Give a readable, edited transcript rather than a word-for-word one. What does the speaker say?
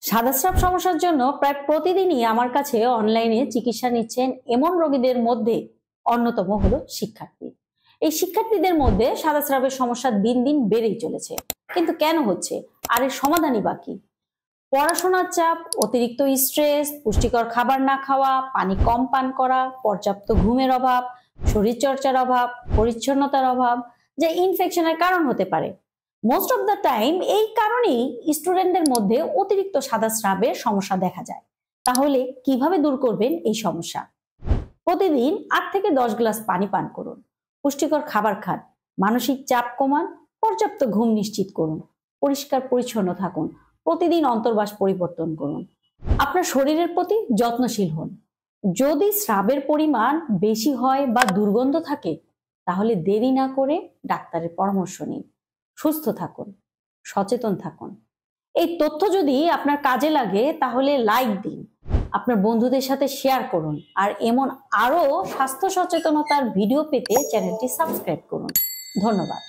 সাদাস্রাব সমস্যার জন্য প্রায় প্রতিদিনই আমার কাছে অনলাইনে চিকিৎসা নিচ্ছেন এমন রোগীদের মধ্যে অন্যতম হলো শিক্ষার্থী। এই শিক্ষার্থীদের মধ্যে সাদাস্রাবের সমস্যা দিন দিন বেড়েই চলেছে। কিন্তু কেন হচ্ছে, আর এর সমাধানই বাকি? পড়াশোনার চাপ, অতিরিক্ত স্ট্রেস, পুষ্টিকর খাবার না খাওয়া, পানি কম পান করা, পর্যাপ্ত ঘুমের অভাব, শরীরচর্চার অভাব, পরিচ্ছন্নতার অভাব, যা ইনফেকশনের কারণ হতে পারে। মোস্ট অফ দ্য টাইম এই কারণেই স্টুডেন্টদের মধ্যে অতিরিক্ত সাদাস্রাবের সমস্যা দেখা যায়। তাহলে কিভাবে দূর করবেন এই সমস্যা? প্রতিদিন 8 থেকে 10 গ্লাস পানি পান করুন, পুষ্টিকর খাবার খান, মানসিক চাপ কমান, পর্যাপ্ত ঘুম নিশ্চিত করুন, পরিষ্কার পরিচ্ছন্ন থাকুন, প্রতিদিন অন্তর্বাস পরিবর্তন করুন। আপনার শরীরের প্রতি যত্নশীল হন। যদি স্রাবের পরিমাণ বেশি হয় বা দুর্গন্ধ থাকে, তাহলে দেরি না করে ডাক্তারের পরামর্শ নিন। সুস্থ থাকুন, সচেতন থাকুন। এই তথ্য যদি আপনার কাজে লাগে তাহলে লাইক দিন, আপনার বন্ধুদের সাথে শেয়ার করুন, আর এমন আরো স্বাস্থ্য সচেতনতার ভিডিও পেতে চ্যানেলটি সাবস্ক্রাইব করুন। ধন্যবাদ।